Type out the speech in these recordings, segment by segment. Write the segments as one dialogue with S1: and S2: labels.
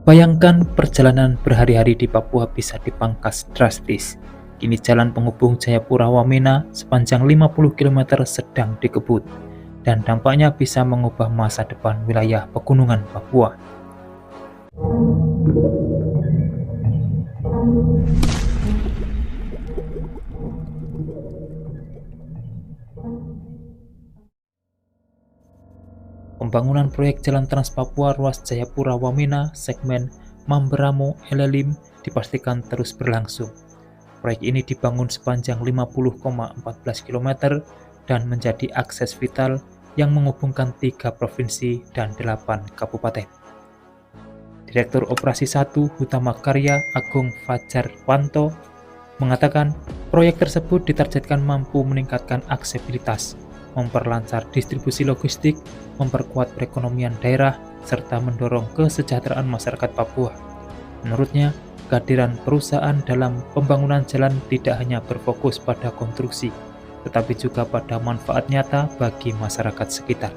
S1: Bayangkan perjalanan berhari-hari di Papua bisa dipangkas drastis. Kini jalan penghubung Jayapura-Wamena sepanjang 50 km sedang dikebut, dan dampaknya bisa mengubah masa depan wilayah pegunungan Papua. Pembangunan proyek Jalan Trans Papua ruas Jayapura-Wamena segmen Mamberamo-Elelim dipastikan terus berlangsung. Proyek ini dibangun sepanjang 50,14 km dan menjadi akses vital yang menghubungkan 3 provinsi dan 8 kabupaten. Direktur Operasi 1 Hutama Karya Agung Fajarwanto mengatakan proyek tersebut ditargetkan mampu meningkatkan aksesibilitas, memperlancar distribusi logistik, memperkuat perekonomian daerah, serta mendorong kesejahteraan masyarakat Papua. Menurutnya, kehadiran perusahaan dalam pembangunan jalan tidak hanya berfokus pada konstruksi, tetapi juga pada manfaat nyata bagi masyarakat sekitar.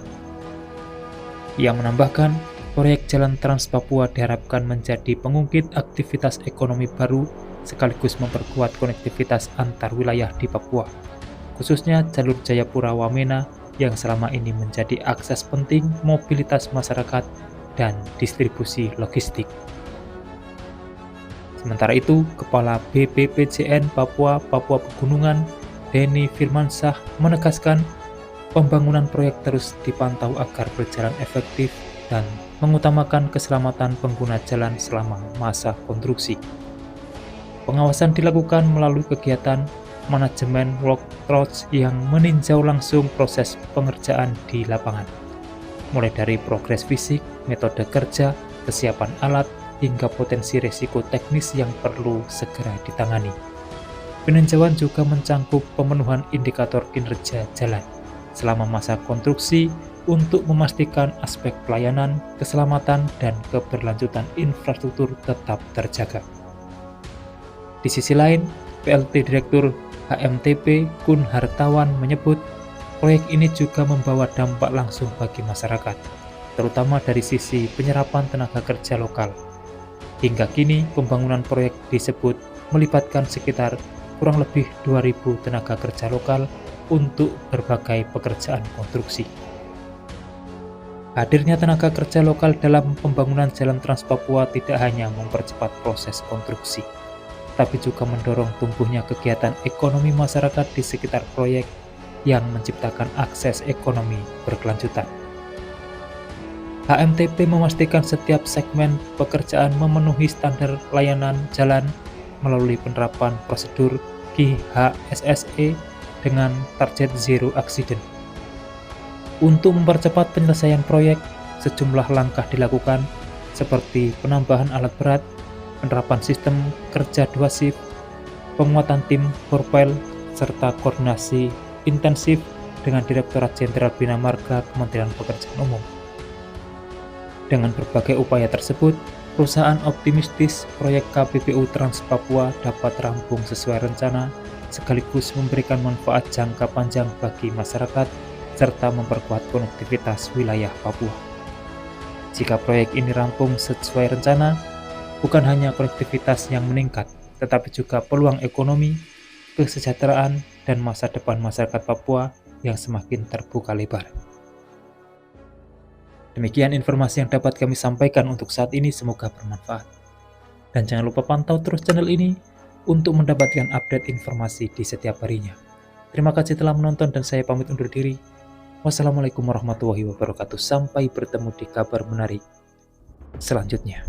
S1: Ia menambahkan, proyek Jalan Trans Papua diharapkan menjadi pengungkit aktivitas ekonomi baru sekaligus memperkuat konektivitas antar wilayah di Papua, khususnya jalur Jayapura-Wamena yang selama ini menjadi akses penting mobilitas masyarakat dan distribusi logistik. Sementara itu, Kepala BPPJN Papua Pegunungan, Denny Firmansyah menegaskan pembangunan proyek terus dipantau agar berjalan efektif dan mengutamakan keselamatan pengguna jalan selama masa konstruksi. Pengawasan dilakukan melalui kegiatan manajemen walkthrough yang meninjau langsung proses pengerjaan di lapangan, mulai dari progres fisik, metode kerja, kesiapan alat, hingga potensi risiko teknis yang perlu segera ditangani. Peninjauan juga mencangkup pemenuhan indikator kinerja jalan selama masa konstruksi untuk memastikan aspek pelayanan, keselamatan, dan keberlanjutan infrastruktur tetap terjaga. Di sisi lain, PLT Direktur HMTP Kun Hartawan menyebut proyek ini juga membawa dampak langsung bagi masyarakat, terutama dari sisi penyerapan tenaga kerja lokal. Hingga kini, pembangunan proyek disebut melibatkan sekitar kurang lebih 2.000 tenaga kerja lokal untuk berbagai pekerjaan konstruksi. Hadirnya tenaga kerja lokal dalam pembangunan Jalan Trans Papua tidak hanya mempercepat proses konstruksi, tapi juga mendorong tumbuhnya kegiatan ekonomi masyarakat di sekitar proyek yang menciptakan akses ekonomi berkelanjutan. HMTP memastikan setiap segmen pekerjaan memenuhi standar layanan jalan melalui penerapan prosedur GHSSE dengan target zero accident. Untuk mempercepat penyelesaian proyek, sejumlah langkah dilakukan seperti penambahan alat berat, penerapan sistem kerja 2 shift, penguatan tim Korpel, serta koordinasi intensif dengan Direktorat Jenderal Bina Marga Kementerian Pekerjaan Umum. Dengan berbagai upaya tersebut, perusahaan optimistis proyek KPBU Trans Papua dapat rampung sesuai rencana, sekaligus memberikan manfaat jangka panjang bagi masyarakat, serta memperkuat konektivitas wilayah Papua. Jika proyek ini rampung sesuai rencana, bukan hanya konektivitas yang meningkat, tetapi juga peluang ekonomi, kesejahteraan, dan masa depan masyarakat Papua yang semakin terbuka lebar. Demikian informasi yang dapat kami sampaikan untuk saat ini, semoga bermanfaat. Dan jangan lupa pantau terus channel ini untuk mendapatkan update informasi di setiap harinya. Terima kasih telah menonton dan saya pamit undur diri. Wassalamualaikum warahmatullahi wabarakatuh. Sampai bertemu di kabar menarik selanjutnya.